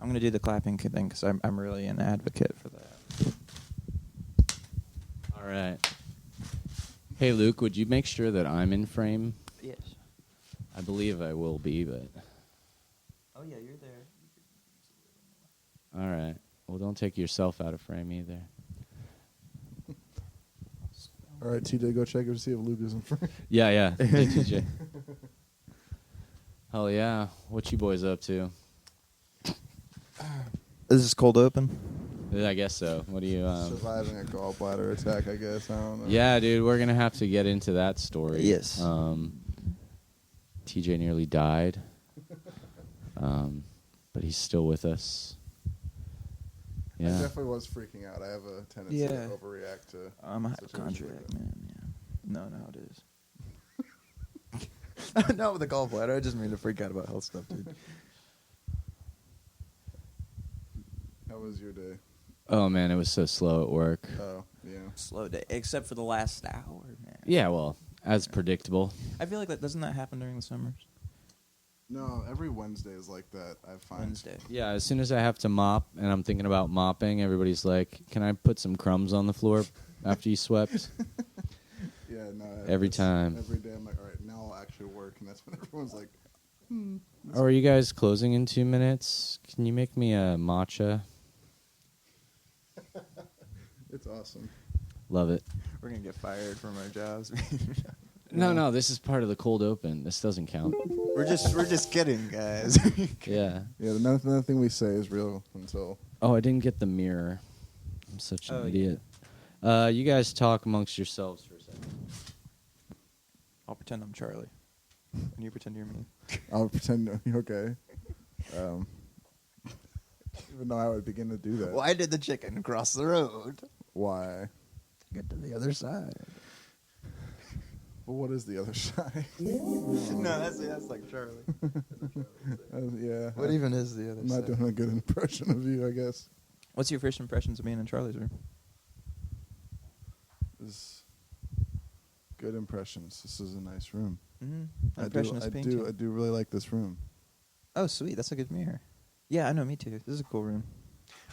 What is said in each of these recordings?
I'm gonna do the clapping thing because I'm really an advocate for that. All right. Hey, Luke, would you make sure that I'm in frame? Yes. I believe I will be, but... Oh, yeah, you're there. All right. Well, don't take yourself out of frame either. All right, TJ, go check to see if Luke is in front. Yeah. Hey, TJ. Hell yeah. What you boys up to? Is this cold open? I guess so. What do you... Surviving a gallbladder attack, I guess. I don't know. Yeah, dude, we're going to have to get into that story. Yes. TJ nearly died. But he's still with us. I Yeah. definitely was freaking out. I have a tendency to overreact to I'm a situations hypochondriac, like that. man. Yeah. No, it is. Not with a gallbladder. I just mean to freak out about health stuff, dude. How was your day? Oh, man, it was so slow at work. Oh, yeah. Slow day, except for the last hour, man. Yeah, well, as predictable. I feel like doesn't that happen during the summers? No, every Wednesday is like that, I find. Wednesday. Yeah, as soon as I have to mop and I'm thinking about mopping, everybody's like, can I put some crumbs on the floor after you swept? Yeah, no. Every time. Every day I'm like, all right, now I'll actually work. And that's when everyone's like, Oh, are you guys closing in 2 minutes? Can you make me a matcha? it's awesome. Love it. We're going to get fired from our jobs. No, this is part of the cold open. This doesn't count. We're just kidding, guys. Yeah. Yeah, nothing we say is real until... Oh, I didn't get the mirror. I'm such an idiot. You guys talk amongst yourselves for a second. I'll pretend I'm Charlie. And you pretend you're me. I'll pretend you're okay. Even though I would begin to do that. Why did the chicken cross the road? Why? Get to the other side. Well, what is the other side? No, that's like Charlie. Yeah. What even is the other I'm side? not doing a good impression of you, I guess. What's your first impressions of being in Charlie's room? This good impressions. This is a nice room. Mm-hmm. I do really like this room. Oh, sweet. That's a good mirror. Yeah, I know. Me too. This is a cool room.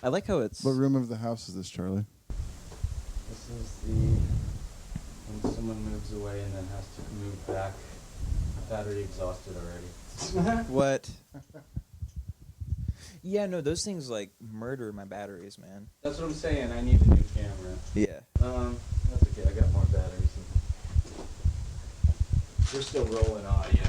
I like how it's... What room of the house is this, Charlie? This is the... when someone moves away and then has to move back. Battery exhausted already. What? Yeah, no, those things, like, murder my batteries, man. That's what I'm saying. I need a new camera. Yeah. That's okay. I got more batteries. We're still rolling audio.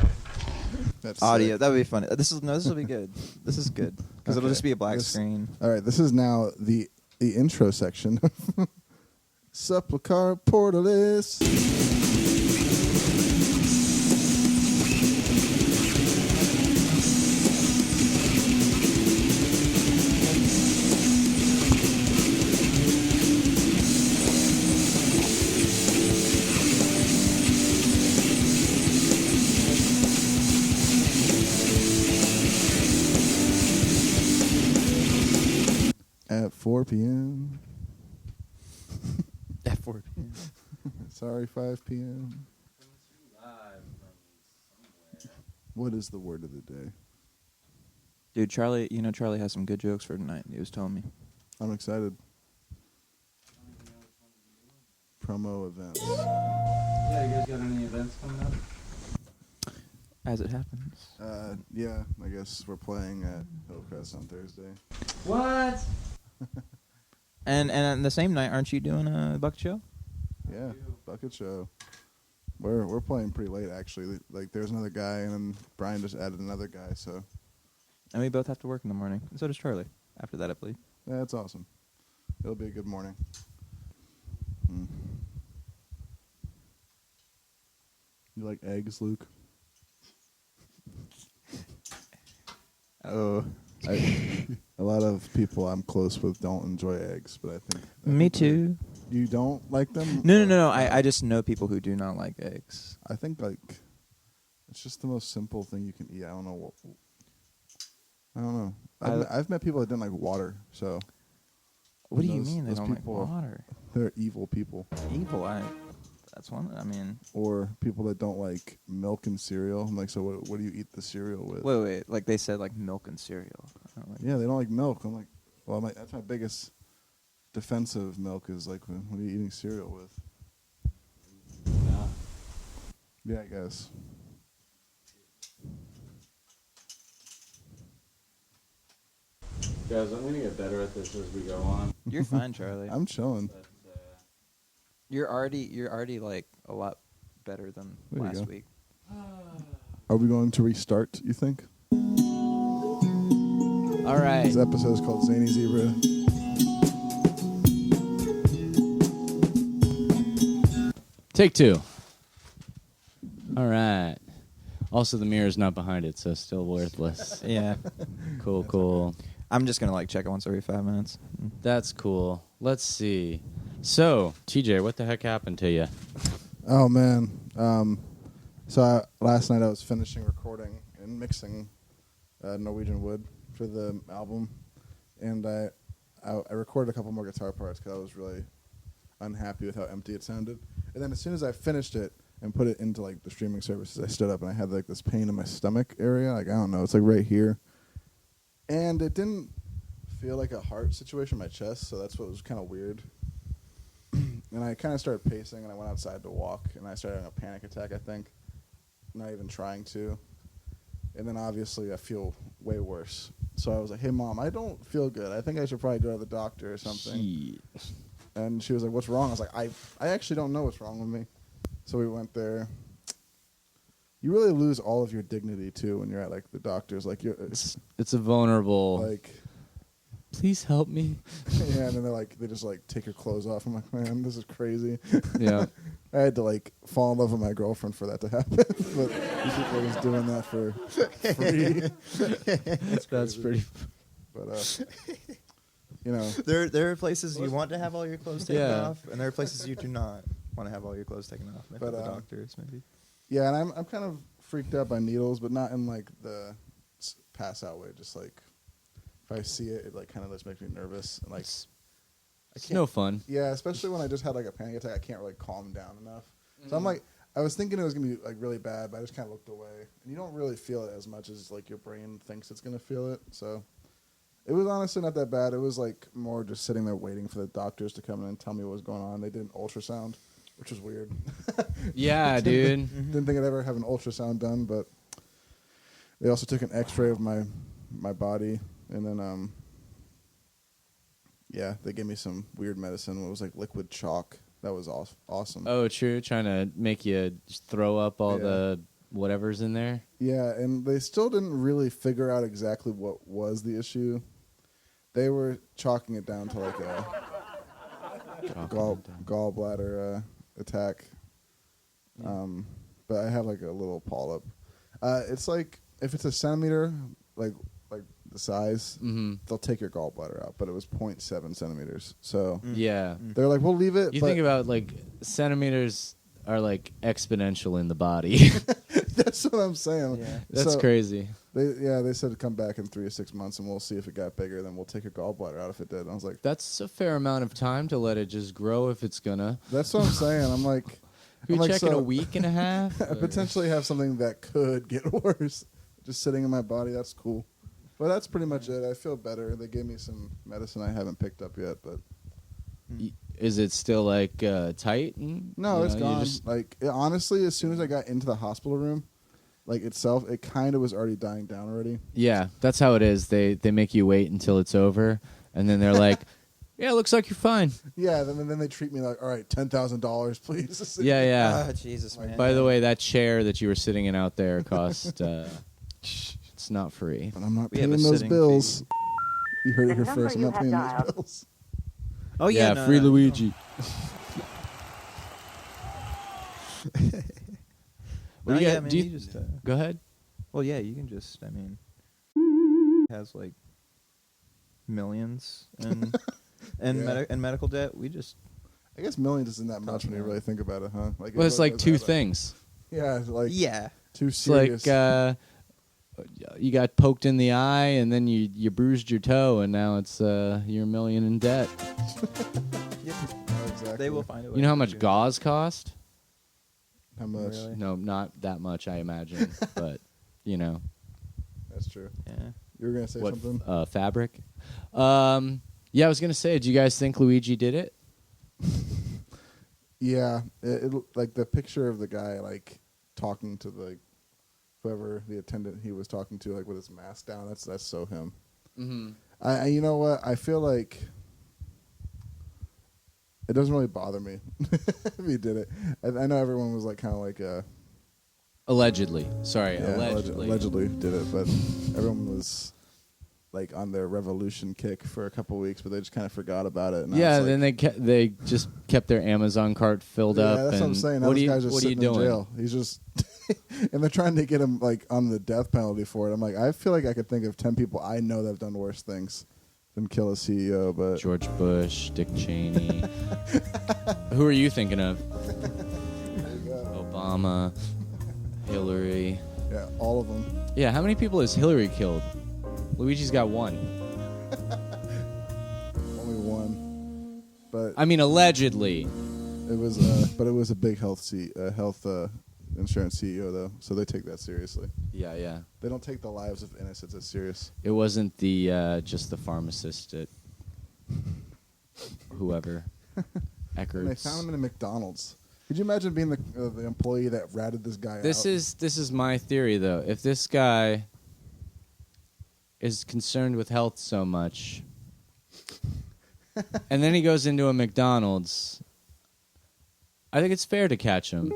That's Audio. sick. That would be funny. This will be good. This is good. Because it'll Okay. just be a black screen. All right, this is now the intro section. SUPLOCART PORTALISTS. At 4 p.m. At 4 p.m. Sorry, 5 p.m. What is the word of the day? Dude, Charlie, Charlie has some good jokes for tonight. He was telling me. I'm excited. Promo events. Yeah, you guys got any events coming up? As it happens. Yeah, I guess we're playing at Hillcrest on Thursday. What? And the same night, aren't you doing a bucket show? Yeah, bucket show. We're playing pretty late actually. Like there's another guy, and then Brian just added another guy. So And we both have to work in the morning. And so does Charlie. After that, I believe. yeah, that's awesome. It'll be a good morning. You like eggs, Luke? Oh. A lot of people I'm close with don't enjoy eggs, but I think Me too. You don't like them? No. I just know people who do not like eggs. I think like it's just the most simple thing you can eat. I don't know. I've met people that didn't like water. So What do you those- mean they those don't like people- water? they're evil people. Evil. That's one. I mean. Or people that don't like milk and cereal. I'm like, so what do you eat the cereal with? Wait. Like they said, like milk and cereal. don't like. Yeah, they don't like milk. I'm like, well, that's my biggest defense of milk is like when you're eating cereal with. Yeah. Yeah, I guess. Guys, I'm gonna get better at this as we go on. You're fine, Charlie. I'm chilling. But, You're already like a lot better than There you last go. week. Are we going to restart, you think? All right. This episode is called Zany Zebra. Take 2. All right. Also, the mirror's not behind it, so still worthless. Yeah. Cool. I'm just gonna like check it once every 5 minutes. That's cool. Let's see. So, TJ, what the heck happened to you? Oh man. Last night I was finishing recording and mixing Norwegian Wood for the album, and I recorded a couple more guitar parts because I was really unhappy with how empty it sounded. And then as soon as I finished it and put it into like the streaming services, I stood up and I had like this pain in my stomach area. Like I don't know, it's like right here, and it didn't feel like a heart situation in my chest, so that's what was kind of weird. And I kind of started pacing, and I went outside to walk, and I started having a panic attack, I think. Not even trying to. And then obviously I feel way worse. So I was like, hey, Mom, I don't feel good. I think I should probably go to the doctor or something. Shit. And she was like, what's wrong? I was like, I actually don't know what's wrong with me. So we went there. You really lose all of your dignity, too, when you're at, like, the doctor's. Like, It's a vulnerable... like... Please help me. Yeah, and then they just like take your clothes off. I'm like, man, this is crazy. Yeah. I had to like fall in love with my girlfriend for that to happen. But these people are just doing that for free. That's pretty... But you know, There are places you want to have all your clothes taken Yeah. off, and there are places you do not want to have all your clothes taken off. Maybe But, the doctors, maybe. yeah, and I'm kind of freaked out by needles, but not in like the pass out way. Just like if I see it, it like kind of just makes me nervous and like It's I It's can't. no fun. Yeah, especially when I just had like a panic attack, I can't really calm down enough. So I'm like, I was thinking it was gonna be like really bad, but I just kind of looked away, and you don't really feel it as much as like your brain thinks it's gonna feel it. So it was honestly not that bad. It was like more just sitting there waiting for the doctors to come in and tell me what was going on. They did an ultrasound, which was weird. Yeah, dude. Didn't think I'd ever have an ultrasound done, but they also took an X-ray of my body, and then yeah, they gave me some weird medicine. It was like liquid chalk. That was awesome. Oh, true. Trying to make you just throw up all Yeah. the whatever's in there. Yeah, and they still didn't really figure out exactly what was the issue. They were chalking it down to like a gallbladder attack. But I have like a little polyp. It's like if it's a centimeter, like the size, they'll take your gallbladder out. But it was 0.7 centimeters. So Yeah. they're like, we'll leave it. You but think about like centimeters are like exponential in the body. that's what I'm saying. Yeah. That's So crazy. They said to come back in 3 to 6 months and we'll see if it got bigger. Then we'll take your gallbladder out if it did. And I was like, That's a fair amount of time to let it just grow if it's gonna. that's what I'm saying. I'm like, You're I'm like, checking so- a week and a half. I potentially have something that could get worse just sitting in my body. That's cool. But that's pretty much it. I feel better. They gave me some medicine I haven't picked up yet, but Is it still like tight? And, no, you it's know, you gone. just- Like honestly, as soon as I got into the hospital room, like itself, it kind of was already dying down already. Yeah, that's how it is. They make you wait until it's over, and then they're like, "Yeah, it looks like you're fine." Yeah, then they treat me like, all right, $10,000, please. Yeah, yeah. Ah, Jesus, man. By the way, that chair that you were sitting in out there cost. It's not free. But I'm not We have paying a those sitting bills. fee. You heard it The here number first. I'm you not have paying those dialed. bills. Oh yeah, no, free no. Luigi. No, What do you yeah, got- man, do you- you just. Go ahead. Well, yeah, you can just. I mean, has like millions and Yeah. and medical debt. We just. I guess millions isn't that much when you more. really think about it, huh? Like, Well, it's it like does two add up. things. Yeah, like Yeah. too It's serious. like you got poked in the eye, and then you bruised your toe, and now it's you're $1 million in debt. Oh, exactly. They will find a way. You know how to much do it. gauze cost? How much? Really? No, not that much, I imagine. But you know, That's true. Yeah. You were gonna say something? Fabric. Yeah, I was gonna say, do you guys think Luigi did it? Yeah, it like the picture of the guy like talking to the whoever the attendant he was talking to, like with his mask down. That's so him. Mm-hmm. I you know what? I feel like it doesn't really bother me if he did it. I know everyone was like kind of like Allegedly. Sorry, yeah, allegedly. allegedly did it, but everyone was like on their revolution kick for a couple weeks, but they just kind of forgot about it. And Yeah, then they just kept their Amazon cart filled up. Yeah, that's what I'm saying. Now What this are guy's just what are you sitting in doing? jail. He's just and they're trying to get him like on the death penalty for it. I'm like, I feel like I could think of 10 people I know that have done worse things than kill a CEO. But George Bush, Dick Cheney. Who are you thinking of? there you go. Obama, Hillary. Yeah, all of them. Yeah, how many people has Hillary killed? Luigi's got one. Only one. But I mean, allegedly. it was a big health insurance CEO though, so they take that seriously. Yeah. They don't take the lives of innocents as serious. It wasn't the just the pharmacist at whoever. And they Eckert's. found him in a McDonald's. Could you imagine being the employee that ratted this guy out? This is my theory though. If this guy is concerned with health so much, and then he goes into a McDonald's, I think it's fair to catch him.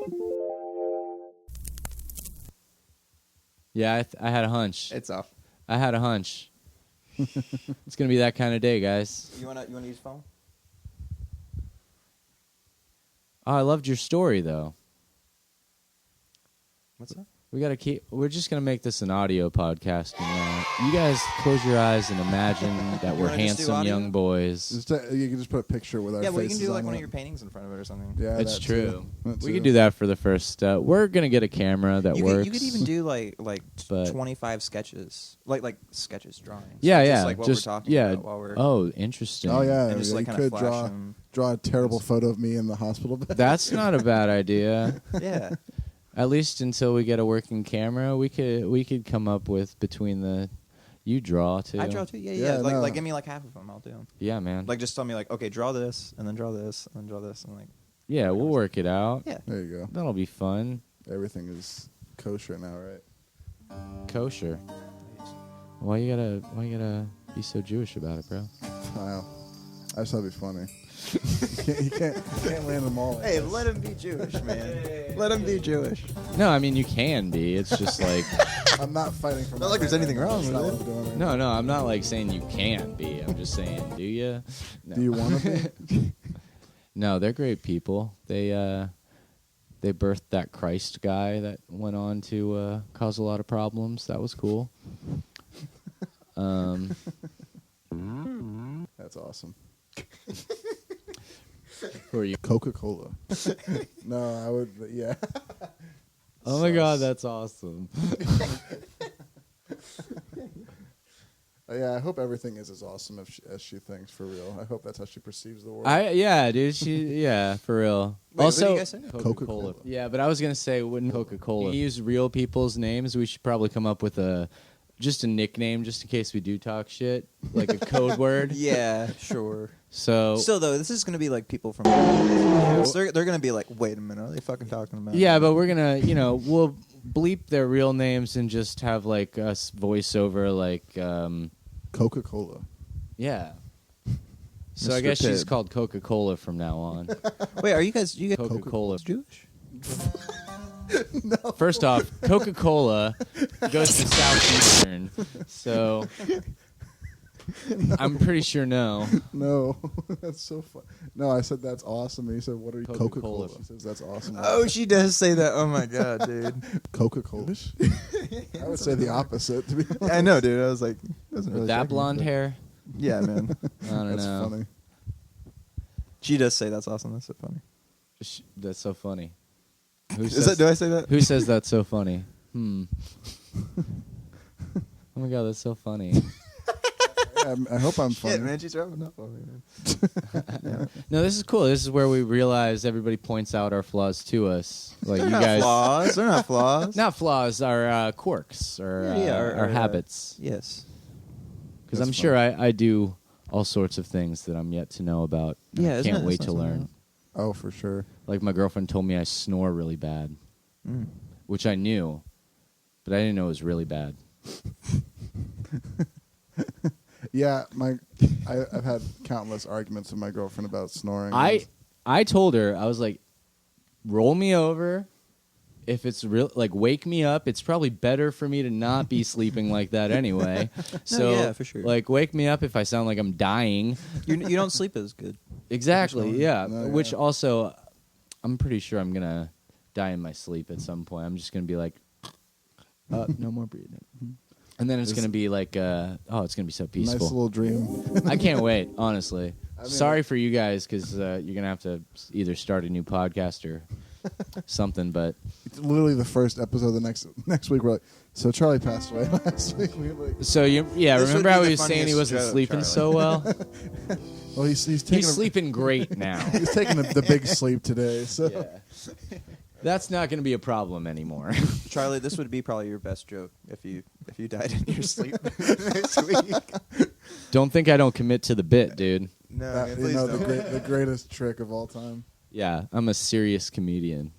Yeah, I had a hunch. It's off. I had a hunch. It's gonna be that kind of day, guys. You wanna use phone? Oh, I loved your story though. What's that? We gotta keep. We're just gonna make this an audio podcast. You guys close your eyes and imagine that we're wanna just do handsome audio? young boys. You can just put a picture with our Yeah, faces well, you can do like on one it. of your paintings in front of it or something. Yeah, It's that true. too. That We too. could do that for the first. We're gonna get a camera that works. You could even do like But- 25 sketches, like sketches, drawings. Yeah, just yeah. like what just we're talking yeah. about while we're Oh, interesting. Oh yeah, and just yeah, like you kind of could flash them. draw a terrible photo of me in the hospital bed. That's not a bad idea. Yeah. At least until we get a working camera, we could come up with between the. You draw too. I draw too. Yeah, Yeah, Like no. give me like half of them. I'll do them. Yeah, man. Like just tell me like, okay, draw this and then draw this and then draw this and like. yeah, we'll work it out. Yeah. There you go. That'll be fun. Everything is kosher now, right? Kosher. Why you gotta be so Jewish about it, bro? Wow. I just thought it'd be funny. you can't land them all. Hey, let him be Jewish, man. Let him be Jewish. No, I mean you can be. It's just like I'm not fighting for. Not like there's anything wrong That's not with what it. I'm doing right no. I'm not like saying you can't be. I'm just saying, do you? No. Do you want to be? No, they're great people. They birthed that Christ guy that went on to cause a lot of problems. That was cool. That's awesome. Who are you? Coca-Cola. No, I would. Yeah. Oh my God, that's awesome. Yeah, I hope everything is as awesome as she thinks for real. I hope that's how she perceives the world. Dude. For real. Wait, what did also, you guys say? Coca-Cola. Yeah, but I was gonna say, wouldn't Coca-Cola use real people's names? We should probably come up with just a nickname, just in case we do talk shit, like a code word. Yeah, sure. So Still though, this is gonna be like people from. So they're gonna be like, wait a minute, are they fucking talking about? yeah, but we're gonna, we'll bleep their real names and just have like us voiceover, like, Coca-Cola. yeah. So I Mr. guess she's Pibb. called Coca-Cola from now on. Wait, are you guys Coca-Cola. Jewish? First off, Coca-Cola goes to Southeastern, so I'm pretty sure no. No, that's so fun. No, I said that's awesome, and he said, "What are you?" Coca-Cola. She says that's awesome. Oh, she does say that. Oh my god, dude. Coca-Cola. I would say the opposite. To be honest. I know, dude. I was like, doesn't really With that strike me, blonde but- hair, Yeah, man. I don't That's know. funny. She does say that's awesome. That's so funny. That's so funny. Who Is that? Do I say that? Who says that's so funny? Oh my God, that's so funny. I hope I'm funny. Shit, man. She's rubbing up on me, man. No, this is cool. This is where we realize everybody points out our flaws to us. Like They're you not guys, flaws. They're not flaws. not flaws, our quirks, or Yeah, our our habits. Yes. Because That's I'm sure fun. I do all sorts of things that I'm yet to know about. and I isn't can't it- wait isn't to that learn. something Oh, for sure. Like my girlfriend told me I snore really bad, Mm. which I knew, but I didn't know it was really bad. Yeah, I've had countless arguments with my girlfriend about snoring. I told her, I was like, roll me over. If it's real, like, wake me up. It's probably better for me to not be sleeping like that anyway. So, yeah, for sure. like, wake me up if I sound like I'm dying. You don't sleep as good. Exactly, snoring. yeah. No, yeah. Which also, I'm pretty sure I'm going to die in my sleep at some point. I'm just going to be like, no more breathing. And then it's going to be like, it's going to be so nice peaceful. little dream. I can't wait, honestly. I mean, Sorry for you guys, because you're going to have to either start a new podcast or something, but It's literally the first episode. The next week, we're like, so Charlie passed away last week. We were like, so This remember would how be he the was saying he funniest wasn't joke, sleeping Charlie. so well? well, he's taking He's sleeping great now. He's taking the big sleep today. So Yeah. That's not going to be a problem anymore. Charlie, this would be probably your best joke if you died in your sleep this week. Don't think I don't commit to the bit, dude. No, that, man, you please know don't. the greatest trick of all time. Yeah, I'm a serious comedian.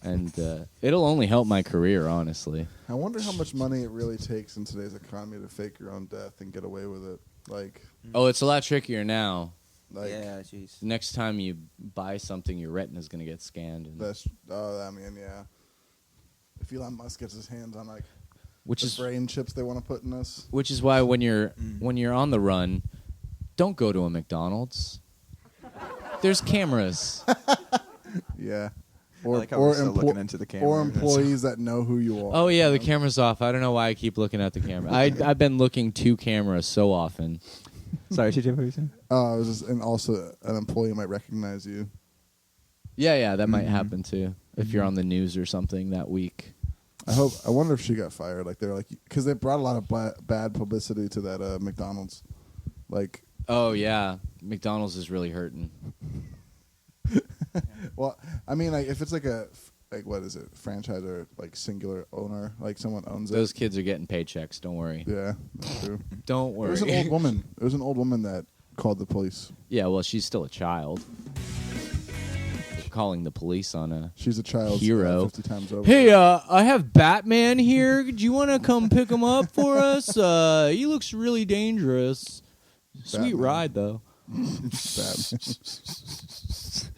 And it'll only help my career, honestly. I wonder how much money it really takes in today's economy to fake your own death and get away with it. Like, Oh, it's a lot trickier now. Yeah, jeez. Next time you buy something, your retina's going to get scanned. And yeah. If Elon Musk gets his hands on like which the is brain chips they want to put in us, which is why when you're on the run, don't go to a McDonald's. There's cameras. yeah, I like how we're still looking into the camera. or employees that know who you are. Oh yeah, the camera's off. I don't know why I keep looking at the camera. I've been looking to cameras so often. Sorry, TJ, what were you saying? Oh, and also an employee might recognize you. Yeah, that might Mhm. happen too if you're on the news or something that week. I wonder if she got fired. Like they're like, because they brought a lot of bad publicity to that McDonald's. Like, Oh yeah, McDonald's is really hurting. well, I mean, like if it's like what is it, franchise or like singular owner, like someone owns it. Those kids are getting paychecks. Don't worry. Yeah, that's true. Don't It worry. was an old woman. It was an old woman that called the police. Yeah, well, she's still a child. Calling the police on a She's a child. Hero. 50 times over. Hey, I have Batman here. Do you want to come pick him up for us? He looks really dangerous. Sweet Batman. ride, though.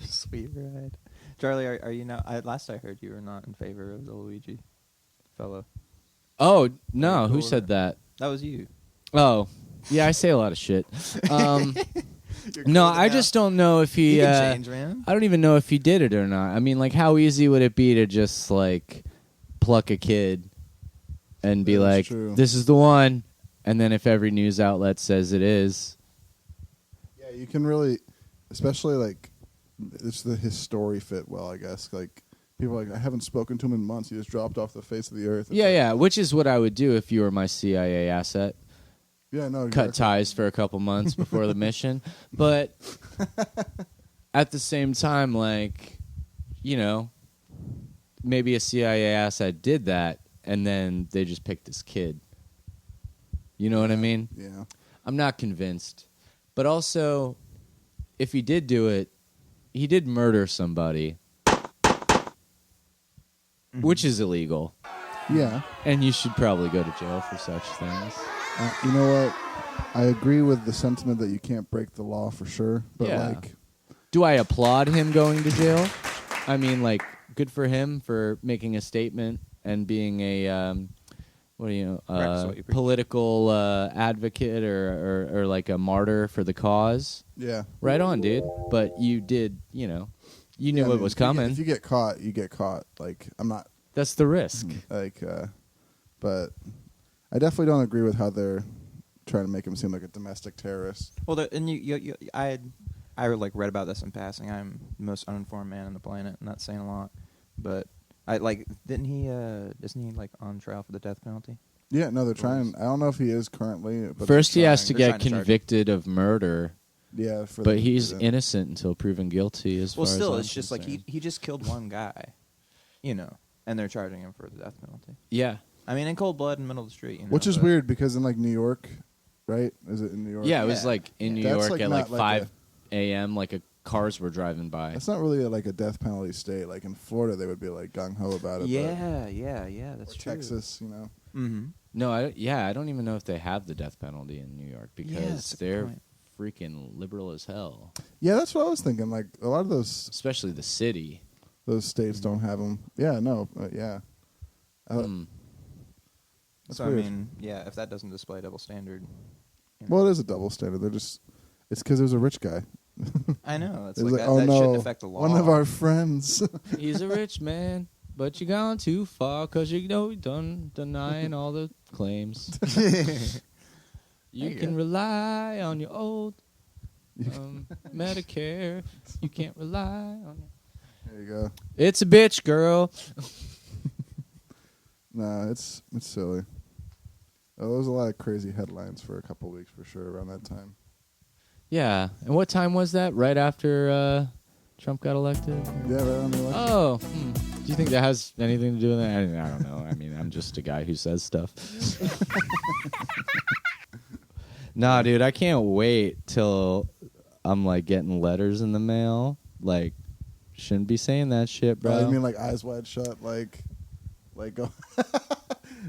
Sweet ride. Charlie, are you now? Last I heard, you were not in favor of the Luigi fellow. Oh, no. Very Who cool. said that? That was you. Oh, yeah, I say a lot of shit. No, cool I now. just don't know if he... You can change, man. I don't even know if he did it or not. I mean, like, how easy would it be to just, like, pluck a kid and be That's like, true. this is the one, and then if every news outlet says it is... Yeah, you can really, especially like, his story fit well, I guess. Like, people are like, I haven't spoken to him in months. He just dropped off the face of the earth. It's Yeah, like, which is what I would do if you were my CIA asset. Yeah, no. Cut exactly. ties for a couple months before the mission. But at the same time, like, you know, maybe a CIA asset did that, and then they just picked this kid. You know what I mean? Yeah. I'm not convinced. But also, if he did do it, he did murder somebody, which is illegal. Yeah. And you should probably go to jail for such things. You know what? I agree with the sentiment that you can't break the law for sure. But, Yeah. like, Do I applaud him going to jail? I mean, like, good for him for making a statement and being a Practice what you preach. political advocate or like a martyr for the cause. yeah. Right on, dude. But you did, you know, you knew Yeah, I what mean, was if you get- coming. If you get caught, you get caught. Like, I'm not, That's the risk. like, but I definitely don't agree with how they're trying to make him seem like a domestic terrorist. Well, and I like read about this in passing. I'm the most uninformed man on the planet, and that's saying a lot. But I like, isn't he like on trial for the death penalty? Yeah, no, they're trying. I don't know if he is currently. But First, he they're has to trying. They're get trying to charge him. convicted of murder, Yeah, for but the- he's the- innocent until proven guilty. As Well, far still, as it's I'm just like concerned. he just killed one guy, you know, and they're charging him for the death penalty. Yeah. I mean, in cold blood in the middle of the street. You know, Which is but- weird because in like New York, right? Is it in New York? Yeah, it was Yeah. like in New That's, York like, at like not like 5 a.m. Like cars were driving by. That's not really like a death penalty state. Like in Florida, they would be like gung ho about it. Yeah, but, that's or true. Texas, you know. Mm-hmm. No, I don't even know if they have the death penalty in New York because that's a good they're point. freaking liberal as hell. Yeah, that's what I was thinking. Like a lot of those Especially the city. states don't have them. Yeah, no, yeah. Mm. That's So weird. I mean, yeah, if that doesn't display double standard. you know. Well, it is a double standard. It's because it was a rich guy. I know. It's It was like, like, that, oh that no, shouldn't affect the law. one of our friends. He's a rich man, but you gone too far because you know he done denying all the claims. You you can go. rely on your old Medicare. You can't rely on it. There you go. It's a bitch, girl. Nah, it's silly. Oh, there was a lot of crazy headlines for a couple weeks for sure around that time. Yeah. And what time was that? Right after Trump got elected? Yeah, right on the election. Oh. Do you think that has anything to do with that? I don't know. I mean, I'm just a guy who says stuff. Nah, dude, I can't wait till I'm like getting letters in the mail. Like, shouldn't be saying that shit, bro. Oh, you mean like eyes wide shut, like go.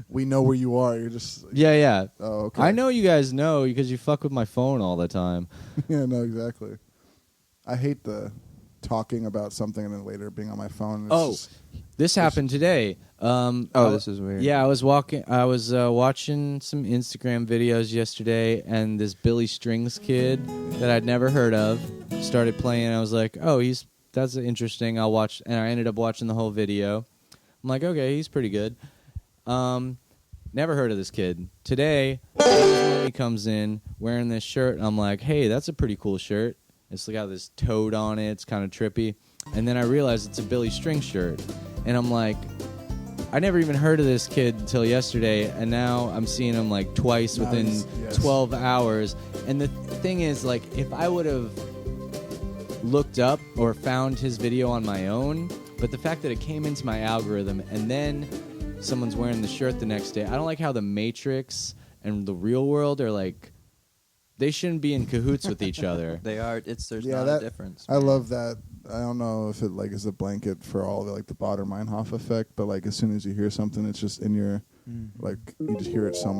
We know where you are. You're just. Yeah. Oh, okay. I know you guys know because you fuck with my phone all the time. Yeah, no, exactly. I hate the talking about something and then later being on my phone. It's Oh, just- this happened today. This is weird. Yeah, I was watching some Instagram videos yesterday, and this Billy Strings kid that I'd never heard of started playing. And I was like, "Oh, that's interesting. I'll watch." And I ended up watching the whole video. I'm like, "Okay, he's pretty good." Never heard of this kid. Today, he comes in wearing this shirt, and I'm like, "Hey, that's a pretty cool shirt. It's got this toad on it. It's kind of trippy." And then I realized it's a Billy Strings shirt, and I'm like, I never even heard of this kid until yesterday, and now I'm seeing him like twice Now within he's- yes. 12 hours. And the thing is, like, if I would have looked up or found his video on my own, but the fact that it came into my algorithm and then someone's wearing the shirt the next day, I don't like how the Matrix and the real world are like, they shouldn't be in cahoots with each other. They are. There's Yeah, not a difference. I man. love that. I don't know if it like is a blanket for all the like the Baader-Meinhof effect, but like as soon as you hear something, it's just in your like you just hear it so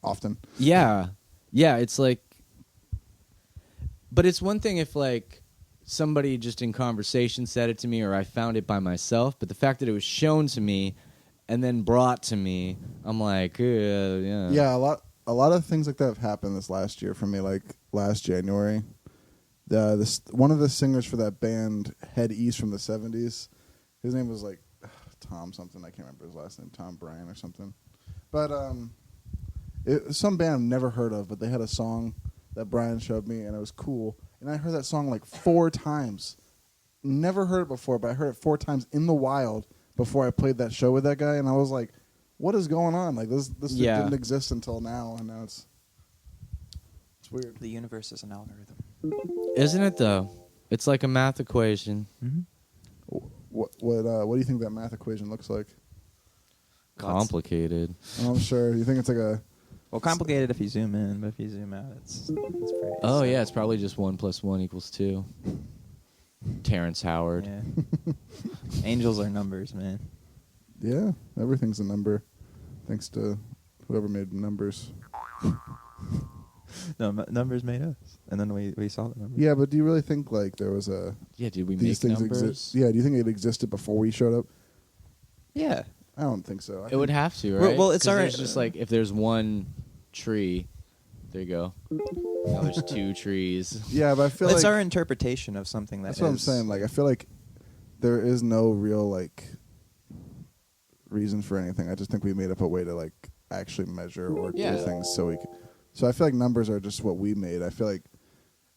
often. Yeah, it's like, but it's one thing if like somebody just in conversation said it to me or I found it by myself, but the fact that it was shown to me and then brought to me, I'm like, yeah. Yeah, a lot of things like that have happened this last year for me. Like last January, one of the singers for that band Head East from the '70s, his name was like Tom something. I can't remember his last name. Tom Bryan or something. But it was some band I've never heard of, but they had a song that Brian showed me, and it was cool. And I heard that song like 4 times. Never heard it before, but I heard it 4 times in the wild before I played that show with that guy, and I was like, what is going on? Like this Yeah. didn't exist until now, and now it's weird. The universe is an algorithm. Isn't it though? It's like a math equation. Mm-hmm. What do you think that math equation looks like? Complicated. I'm sure. You think it's like a Well, complicated if you zoom in, but if you zoom out, it's pretty. Oh yeah, it's probably just 1 + 1 = 2. Terrence Howard. Yeah. Angels are numbers, man. yeah, everything's a number, thanks to whoever made numbers. No, numbers made us, and then we saw the numbers. Yeah, but do you really think like there was a Yeah, did we these make things numbers? exist? Yeah, do you think it existed before we showed up? Yeah. I don't think so. It would have to, Well- right? well, it's 'Cause alright. there's just like if there's one tree, there you go. Now there's 2 trees. Yeah, but I feel It's like our interpretation of something that that's what I'm is- saying. Like I feel like there is no real like reason for anything. I just think we made up a way to like actually measure or Yeah. do things so we could. So I feel like numbers are just what we made. I feel like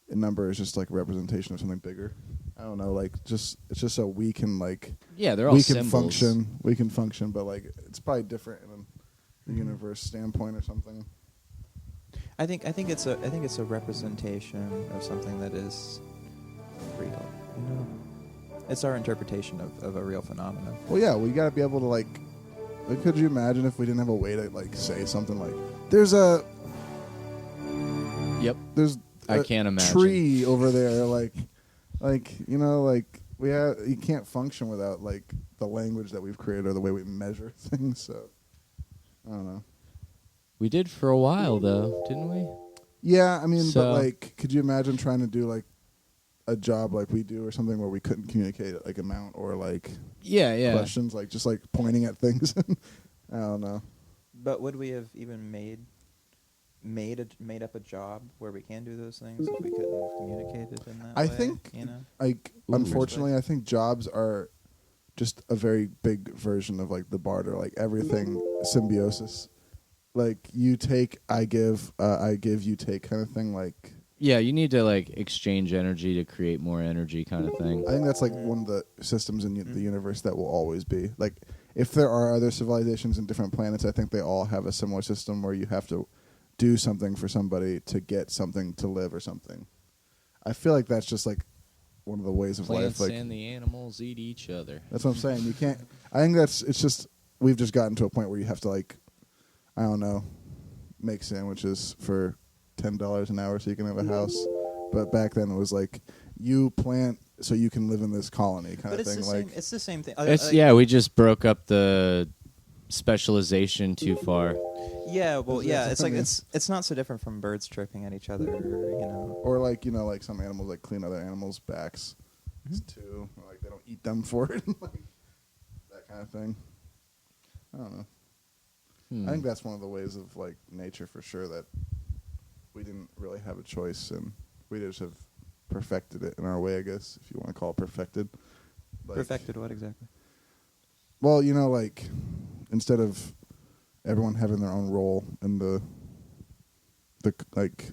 a number is just like a representation of something bigger. I don't know, like it's just so we can like Yeah, they're all we can symbols. function. We can function, but like it's probably different in the universe standpoint or something. I think it's a representation of something that is real. You know, it's our interpretation of a real phenomenon. Well, yeah, we got to be able to like. Could you imagine if we didn't have a way to like say something like, "There's a Yep. There's I a can't imagine. tree over there, like you know, like you can't function without like the language that we've created or the way we measure things. So I don't know. We did for a while though, didn't we? Yeah, I mean, So- but like, could you imagine trying to do like a job like we do or something where we couldn't communicate like amount or like Yeah. questions, like just like pointing at things? I don't know. But would we have even made up a job where we can do those things if we couldn't have communicated in that I way? think, you know. like, Ooh. unfortunately, I think jobs are just a very big version of like the barter, like everything symbiosis. Like you take, I give, you take kind of thing. Like Yeah, you need to like exchange energy to create more energy kind of thing. I think that's like one of the systems in the universe that will always be. Like if there are other civilizations in different planets, I think they all have a similar system where you have to do something for somebody to get something to live or something. I feel like that's just like one of the ways of Plants life. Like and the animals eat each other. that's what I'm saying. You can't. I think it's just we've just gotten to a point where you have to like, I don't know, make sandwiches for $10 an hour so you can have a house. But back then it was like you plant so you can live in this colony kind But of it's thing. the Like same. It's the same thing. Yeah, we just broke up the specialization too far. Yeah, well, Is yeah. that It's like something- it's not so different from birds chirping at each other, you know. or like, you know, like some animals like clean other animals' backs too. Or like they don't eat them for it. Like that kind of thing. I don't know. I think that's one of the ways of like nature for sure that we didn't really have a choice and we just have perfected it in our way, I guess, if you want to call it perfected. Like, Perfected what exactly? Well, you know, like instead of everyone having their own role in the like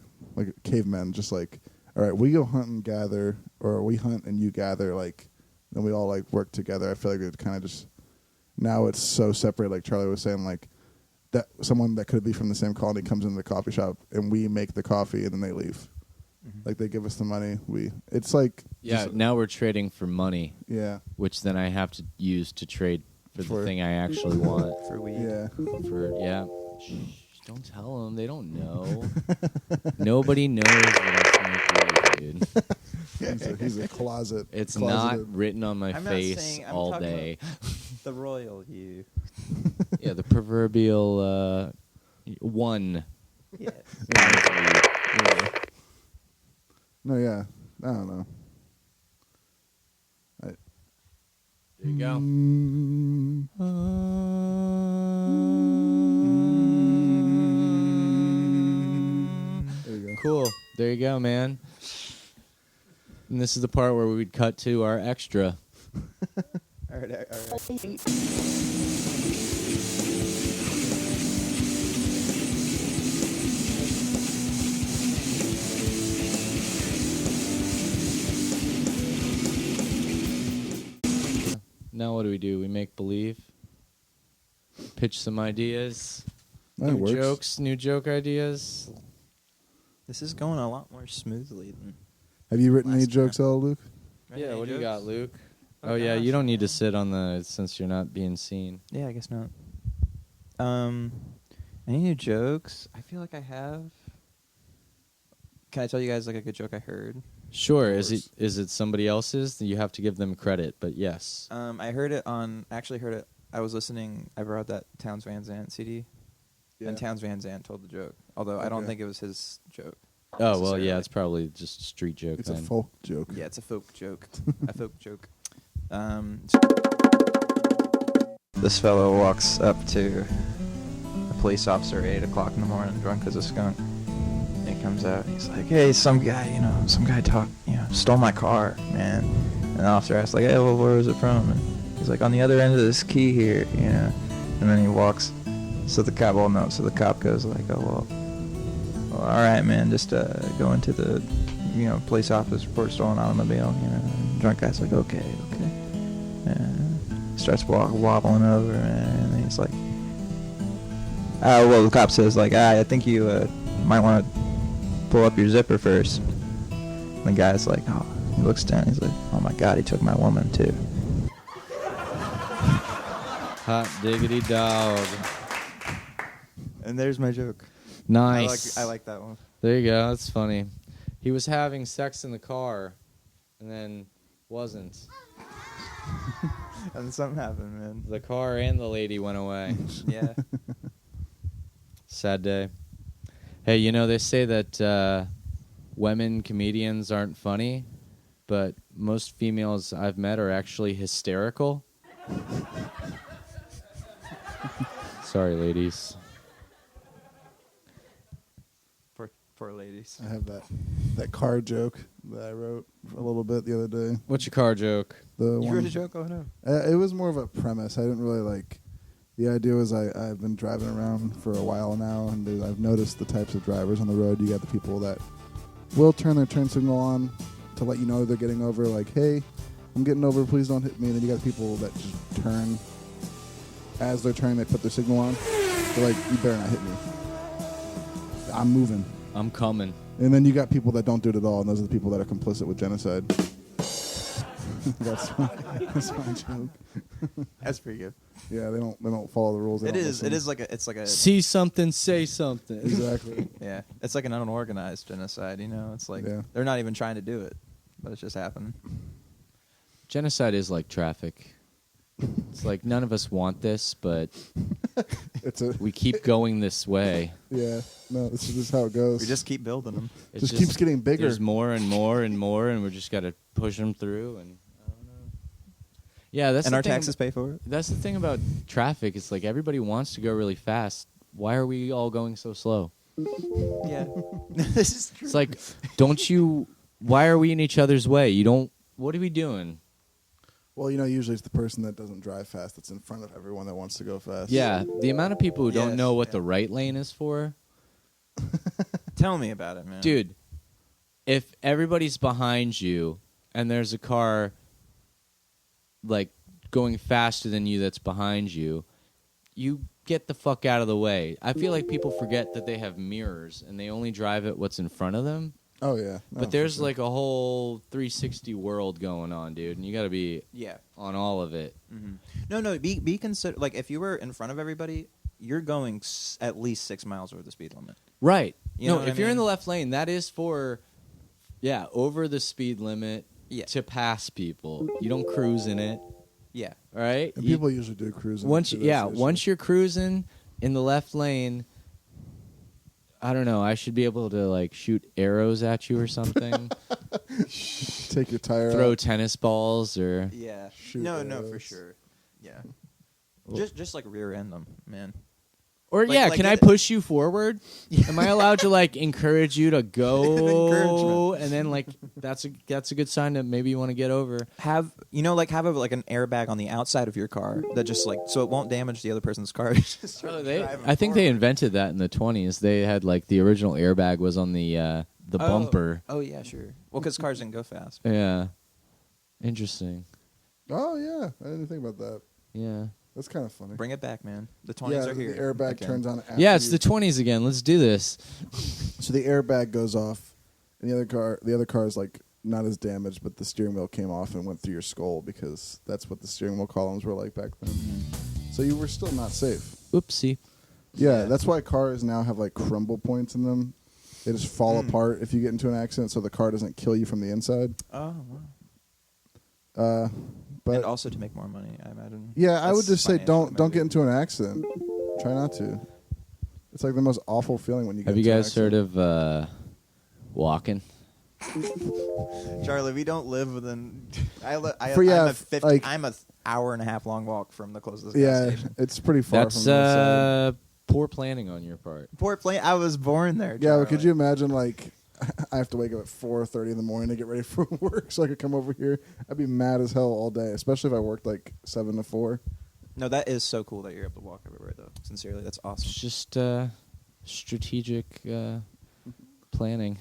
cavemen, just like, all right, we go hunt and gather, or we hunt and you gather, like, then we all like work together. I feel like it kind of just now it's so separate. Like Charlie was saying, like that someone that could be from the same colony comes into the coffee shop and we make the coffee and then they leave. Like they give us the money. It's like Yeah, just- now we're trading for money, yeah, which then I have to use to trade for For- the thing I actually want. For weed. yeah. Shh, don't tell them. They don't know. Nobody knows that I smoke weed, dude. He's a closet. It's closeted. not written on my I'm not face saying- I'm all talking day. The royal you. Yeah, the proverbial one. Yes. Yeah. No, yeah. I don't know. There you go. There you go. Cool. There you go, man. And this is the part where we'd cut to our extra. All right. Now what do? We make believe? Pitch some ideas? That New works. jokes? New joke ideas? This is going a lot more smoothly than. Have you written any Last jokes at all, Luke? Yeah, what do you got, Luke? Oh, Oh, yeah, gosh. you don't need to sit on the, since you're not being seen. Yeah, I guess not. Any new jokes? I feel like I have. Can I tell you guys like a good joke I heard? Sure. Of Is it somebody else's? You have to give them credit, but yes. I heard it on. Actually, heard it. I was listening. I brought that Towns Van Zandt CD, and Towns Van Zandt told the joke. Although I don't Okay. think it was his joke. Oh, well, necessarily. yeah, it's probably just a street joke It's then. a folk joke. Yeah, it's a folk joke. A folk joke. This fellow walks up to a police officer at 8 o'clock in the morning, drunk as a skunk. And he comes out. He's like, "Hey, some guy stole my car, man." And the officer asks, like, "Hey, well, where was it from?" And he's like, "On the other end of this key here, you know." And then he walks. So the cop, So the cop goes like, "Oh, well, all right, man. Just go into the, police office, report stolen automobile." And drunk guy's like, "Okay." And starts wobbling over, and he's like, well, the cop says like, "I think you might want to pull up your zipper first." And the guy's like, "Oh," he looks down, he's like, "Oh my God, he took my woman too." Hot diggity dog. And there's my joke. Nice. I like that one. There you go. That's funny. He was having sex in the car, and then wasn't. And something happened, man. The car and the lady went away. Yeah. Sad day. Hey, you know, they say that women comedians aren't funny, but most females I've met are actually hysterical. Sorry, ladies. Poor ladies. I have that car joke that I wrote a little bit the other day. What's your car joke? The You one, wrote a joke? Oh, no. It was more of a premise. I didn't really like. The idea was I've been driving around for a while now, and I've noticed the types of drivers on the road. You got the people that will turn their turn signal on to let you know they're getting over, like, hey, I'm getting over, please don't hit me. And then you got people that just turn as they're turning, they put their signal on. They're like, you better not hit me. I'm moving. I'm coming. And then you got people that don't do it at all, and those are the people that are complicit with genocide. that's my joke. That's pretty good. Yeah, they don't follow the rules. They It don't is. listen. It is like a. It's like a. See something, say something. Exactly. Yeah, it's like an unorganized genocide. You know, it's like Yeah. they're not even trying to do it, but it's just happening. Genocide is like traffic. It's like none of us want this, but It's a we keep going this way. yeah. No, this is just how it goes. We just keep building them. It just keeps getting bigger. There's more and more and more, and we just got to push them through. And I don't know. Yeah, that's And the our thing taxes pay for it. That's the thing about traffic. It's like everybody wants to go really fast. Why are we all going so slow? Yeah, this is true. It's like, don't you? Why are we in each other's way? You don't. What are we doing? Well, usually it's the person that doesn't drive fast that's in front of everyone that wants to go fast. Yeah, the amount of people who don't Yes, know what yeah. the right lane is for. Tell me about it, man. Dude, if everybody's behind you and there's a car like going faster than you that's behind you, you get the fuck out of the way. I feel like people forget that they have mirrors and they only drive at what's in front of them. Oh yeah. No, But there's for sure. like a whole 360 world going on, dude, and you got to be Yeah. on all of it. Mm-hmm. No. Be consider like if you were in front of everybody, you're going at least 6 miles over the speed limit. Right. You know No, what if I you're in mean? the left lane, that is for over the speed limit Yeah. to pass people. You don't cruise in it, Yeah. all right? And You- people usually do cruising. once too, you, that's the issue. once you're cruising in the left lane, I don't know, I should be able to like shoot arrows at you or something. take your tire Throw out. tennis balls or Yeah. Shoot No, arrows. for sure. Yeah. Just like rear end them, man. or Like can I it- push you forward? Am I allowed to like encourage you to go Encouragement. and then like that's a good sign that maybe you want to get over. Have an airbag on the outside of your car that just like so it won't damage the other person's car. Just sort of drive 'em I think they forward. invented that in the 20s. They had like the original airbag was on the bumper. Oh yeah, sure. Well, because cars didn't go fast. Yeah. Interesting. Oh yeah, I didn't think about that. Yeah. That's kind of funny. Bring it back, man. The 20s yeah, are here. the airbag again. turns on. After Yeah, it's you- the 20s again. Let's do this. So the airbag goes off, and the other car is like not as damaged, but the steering wheel came off and went through your skull because that's what the steering wheel columns were like back then. So you were still not safe. Oopsie. Yeah, that's why cars now have like crumble points in them. They just fall apart if you get into an accident, so the car doesn't kill you from the inside. Oh wow. But And also to make more money, I imagine. yeah, I would That's just say financial, don't maybe. get into an accident. Try not to. It's like the most awful feeling when you get Have you into an guys heard accident. of walking? Charlie, we don't live within. I'm a hour and a half long walk from the closest gas Yeah, station. it's pretty far That's from the side. poor planning on your part. Port Plain. I was born there. Yeah, Charlie. but could you imagine, like, I have to wake up at 4:30 in the morning to get ready for work so I could come over here? I'd be mad as hell all day, especially if I worked, like, 7 to 4. No, that is so cool that you're able to walk everywhere, though. Sincerely, that's It's awesome. just strategic planning.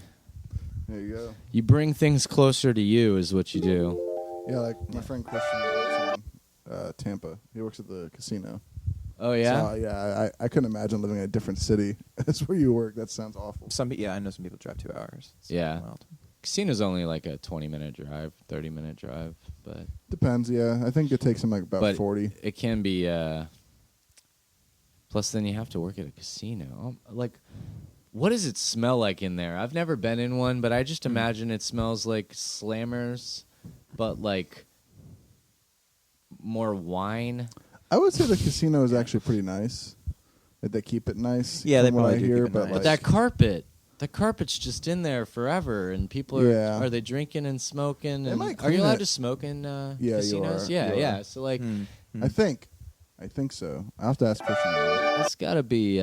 There you go. You bring things closer to you is what you do. Yeah, like, my friend Christian works in Tampa. He works at the casino. Oh, yeah? So, yeah, I couldn't imagine living in a different city. That's where you work. That sounds awful. I know some people drive 2 hours. It's Yeah. wild. Casino's only like a 20-minute drive, 30-minute drive, but Depends, yeah. I think it takes him, like, about But 40. it can be. Plus, then you have to work at a casino. Like, what does it smell like in there? I've never been in one, but I just imagine it smells like Slammers, but like more wine. I would say the casino is actually pretty nice. Like they keep it nice. Yeah, they from what I probably do hear, keep it but nice. But that carpet's just in there forever, and people are Yeah. are they drinking and smoking? They And might are you clean allowed it. to smoke in you casinos? are. Yeah, You yeah. are. So like, I think so. I'll have to ask Christian. it's got to be.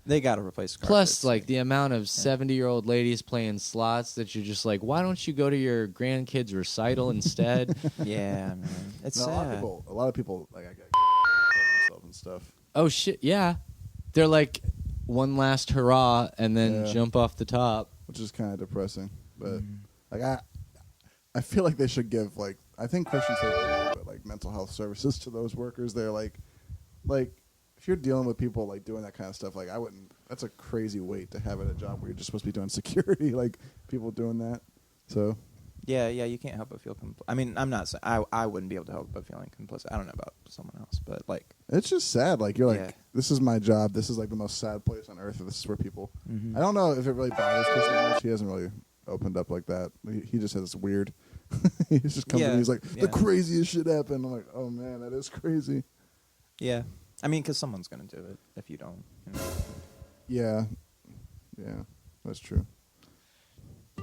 They got to replace carpets. Plus, like the amount of 70-year-old ladies playing slots that you're just like, why don't you go to your grandkids' recital instead? Yeah, man. It's No, sad. a lot of people like I got themselves and stuff. Oh shit, yeah. They're like one last hurrah and then Yeah. jump off the top. Which is kind of depressing. But like I feel like they should give like I think Christian said but like mental health services to those workers. They're like if you're dealing with people like doing that kind of stuff, like I wouldn't. That's a crazy weight to have at a job where you're just supposed to be doing security. Like people doing that. So Yeah, you can't help but feel I mean, I'm not saying I wouldn't be able to help but feeling complicit. I don't know about someone else, but like it's just sad. Like you're like, Yeah. this is my job. This is like the most sad place on earth. This is where people. Mhm. I don't know if it really bothers Christian much. He hasn't really opened up like that. He just says it's weird. He's just comes Yeah, and he's like, yeah. the craziest shit happened. I'm like, oh man, that is crazy. yeah. I mean, because someone's gonna do it if you don't. You know? Yeah, that's true.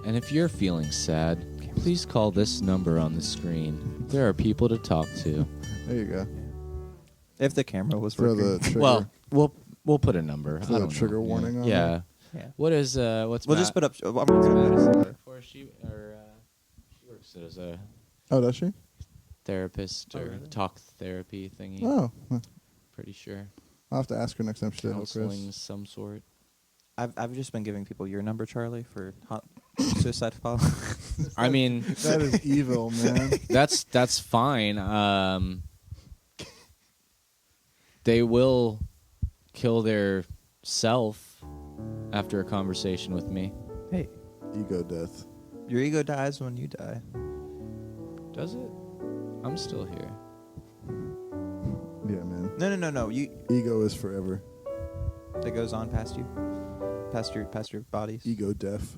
And if you're feeling sad, please call this number on the screen. There are people to talk to. There you go. If the camera was Throw working. the trigger. Well, we'll put a number. Throw I the don't trigger know. warning on Yeah. Yeah. What is what's We'll Matt? just put up. I'm gonna Or she works as a Oh, does she? therapist Oh, or really? talk therapy thingy. Oh, Pretty sure. I'll have to ask her next time she does it, Counseling Chris. some sort. I've just been giving people your number, Charlie, for suicide follow. I mean, That is evil, man. that's fine. They will kill their self after a conversation with me. Hey, Ego death. your ego dies when you die. Does it? I'm still here. Yeah, man. No. You Ego is forever. that goes on past you, past your bodies. Ego death.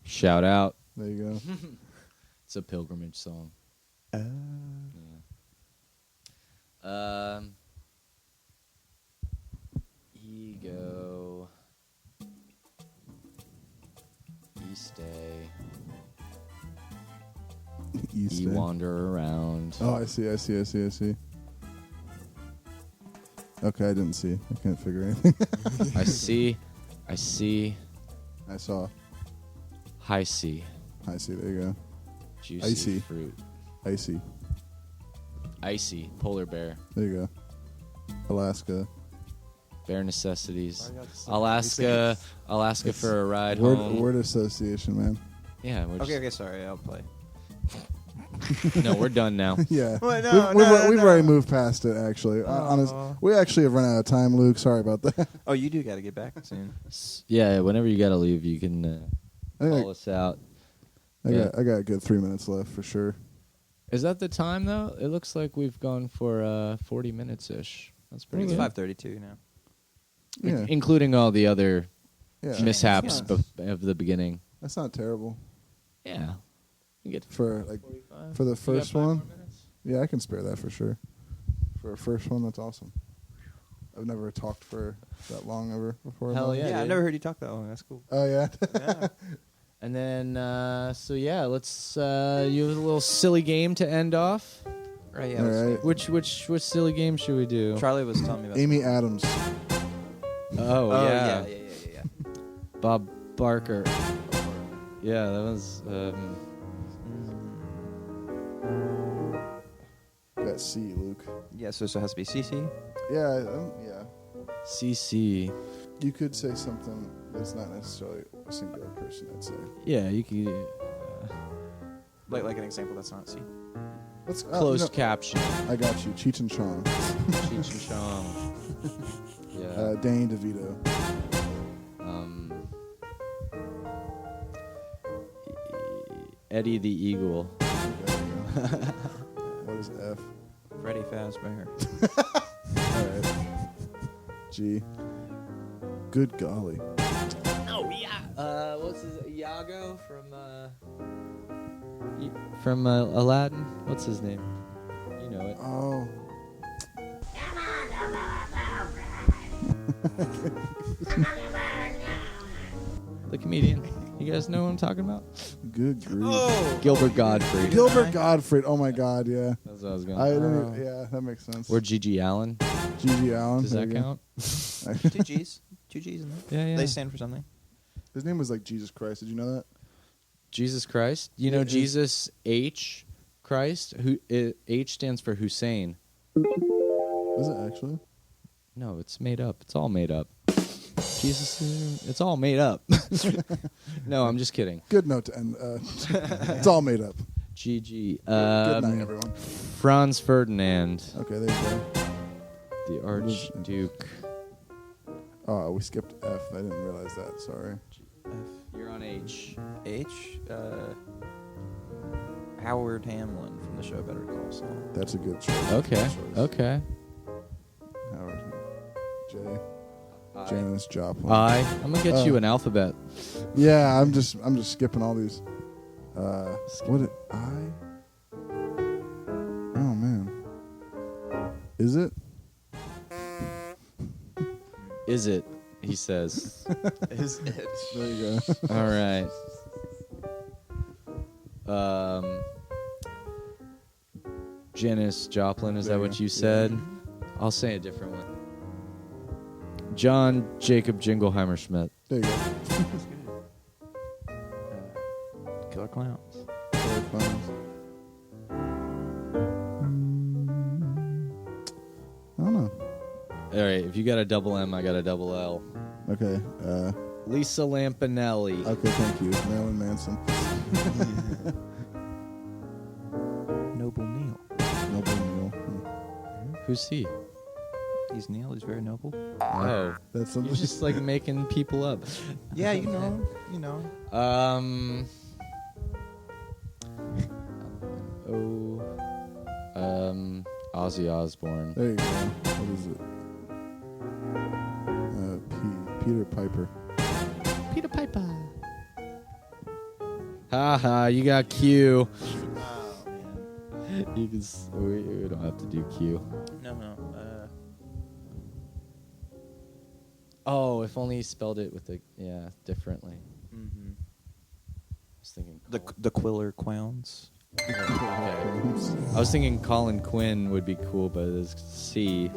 Shout out. There you go. It's a pilgrimage song. Yeah. Ego. You stay. East. You wander around. Oh, I see. Okay, I didn't see. I can't figure anything. I see. I saw. High C. I see. There you go. Juicy Icy. fruit. Icy. Icy. Polar bear. There you go. Alaska. Bare necessities. Why you gotta say Alaska It's for a ride Word, home. word association, man. Yeah. We're Okay, sorry, I'll play. No, we're done now. Yeah. Well, no, we've no. already moved past it, actually. Honest, Aw. we actually have run out of time, Luke. Sorry about that. Oh, you do got to get back soon. Yeah. Whenever you gotta leave, you can I, call think us out. I Yeah. got a good 3 minutes left for sure. Is that the time though? It looks like we've gone for 40 minutes ish. That's pretty It's good. 5:32 now. Yeah. Including all the other Yeah. mishaps Yeah. of the beginning. That's not terrible Yeah. You get for like 45. for the You got first 5 more one. minutes? Yeah, I can spare that for sure. For a first one, that's awesome. I've never talked for that long ever before. Hell Yeah, yeah, I've dude. never heard you talk that long. That's cool. Oh yeah. Yeah. And then, so yeah, let's you have a little silly game to end off. Right. Yeah. All let's- right. Which silly game should we do? Charlie was telling me about. Amy Adams. Oh, Oh yeah. yeah. Bob Barker. Yeah, that was. Got C, Luke. Yeah. So it has to be CC. Yeah, yeah. CC. You could say something that's not necessarily a singular person. I'd say. Yeah, you can. Like an example that's not C. Let's Closed caption. I got you. Cheech and Chong. Cheech and Chong. Yeah. Danny DeVito. Eddie the Eagle. What is F? Freddy Fazbear. All right. G. Good golly. Oh yeah. What's his Iago from Aladdin? What's his name? You know it. Oh. The comedian. You guys know what I'm talking about? Good grief. Oh, Gilbert Gottfried. Gilbert Gottfried. Oh my God, yeah. That's what I was going. I didn't. Yeah, that makes sense. Or Gigi Allen. Gigi Allen. Does there that you go. count? 2 G's. 2 G's in there. Yeah. They stand for something. His name was like Jesus Christ. Did you know that? Jesus Christ. You know Yeah, Jesus H. Christ. H stands for Hussein. Is it actually? No, it's made up. It's all made up. Jesus, it's all made up. No, I'm just kidding. Good note to end. It's all made up. GG. Good night, everyone. Franz Ferdinand, Okay, there you go. the Archduke. Oh, we skipped F. I didn't realize that. Sorry. You're on H. H. Howard Hamlin from the show Better Call Saul. That's a good choice. Okay. Good choice. Okay. Howard. J. I. Janis Joplin. I'm gonna get you an alphabet. Yeah, I'm just skipping all these. What? I. Oh man. Is it? Is it? He says. Is it? There you go. All right. Janis Joplin, is There that you what go. you said? I'll say a different one. John Jacob Jingleheimer Schmidt. There you go. Killer Clowns. Very fun. I don't know. All right, if you got a double M, I got a double L. Okay. Lisa Lampanelli. Okay, thank you. Marilyn Manson. Noble Neil. Noble Neil. Who's he? He's Neil. He's very noble. Oh, That's you're something. just like making people up. Yeah, you know. You know. Ozzy Osbourne. There you go. What is it? Peter Piper. Peter Piper. Haha, you got Q. You can. We don't have to do Q. No. Oh, if only he spelled it with differently. Mm-hmm. I was thinking The Quiller Clowns. Okay. I was thinking Colin Quinn would be cool, but it's C.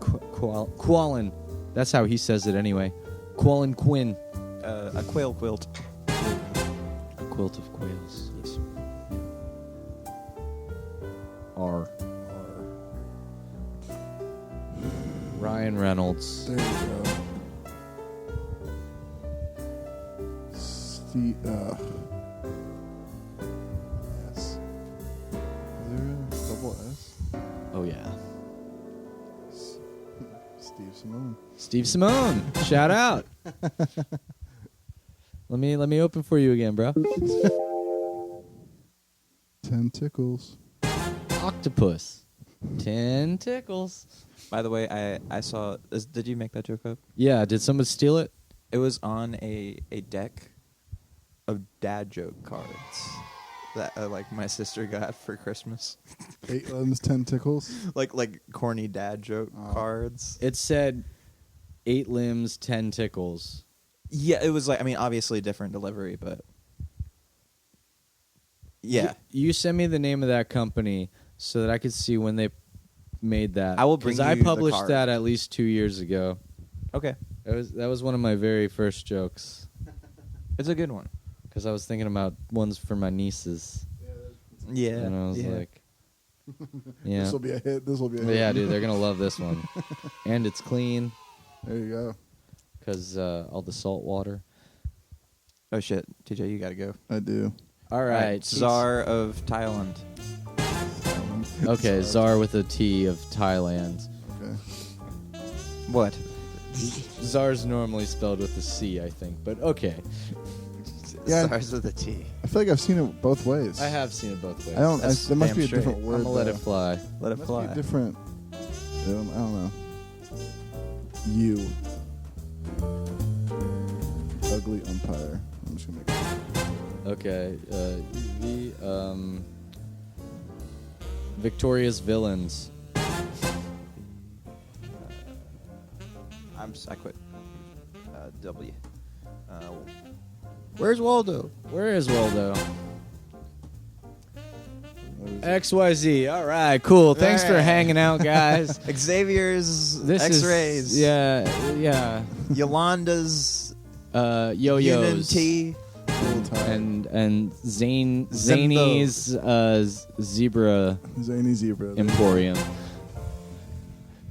Qualin. That's how he says it anyway. Qualin Quinn. A quail quilt. A quilt of quails. Yes. R. Ryan Reynolds. There you go. Steve. S. Is there a double S? Oh yeah. Steve Simone. Steve Simone. Shout out. Let me open for you again, bro. 10 tickles. Octopus. 10 tickles. By the way, I saw. Did you make that joke up? Yeah, did somebody steal it? It was on a deck of dad joke cards that like my sister got for Christmas. 8 limbs, 10 tickles. like corny dad joke cards. It said 8 limbs, 10 tickles. Yeah, it was like, I mean, obviously different delivery, but yeah. You send me the name of that company so that I could see when they made that. I will bring 'Cause I you the published card. that at least 2 years ago. Okay, That was one of my very first jokes. it's a good one. Because I was thinking about ones for my nieces. Yeah, And I was like, yeah. This will be a hit. This will be a hit. Yeah, dude, they're going to love this one. And it's clean There you go. because all the salt water. Oh shit, TJ, you gotta go. I do. All right. Czar of Thailand. Okay, Czar with a T of Thailand. Okay. What? Czar's normally spelled with a C, I think, but okay. Yeah. Stars with a T. I feel like I've seen it both ways. I have seen it both ways. I don't. That's there must damn be a straight. different I'm word. gonna let it though. fly. Let it Must fly. be different. I don't know. You. ugly umpire. I'm just gonna make it. Okay. Victoria's villains. I quit. W. Where's Waldo? Where is Waldo? XYZ. All right, cool. Thanks for right. hanging out, guys. Xavier's This X-rays. is yeah. Yolanda's Yo-yos Unity. and Zanie's zebra Zany zebra. emporium.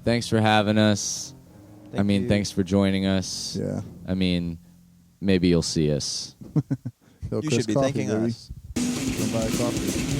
Thanks for having us. Thank you. Thanks for joining us. Yeah. Maybe you'll see us. Hill You Chris should be Coffee, thanking baby. us. Come buy coffee.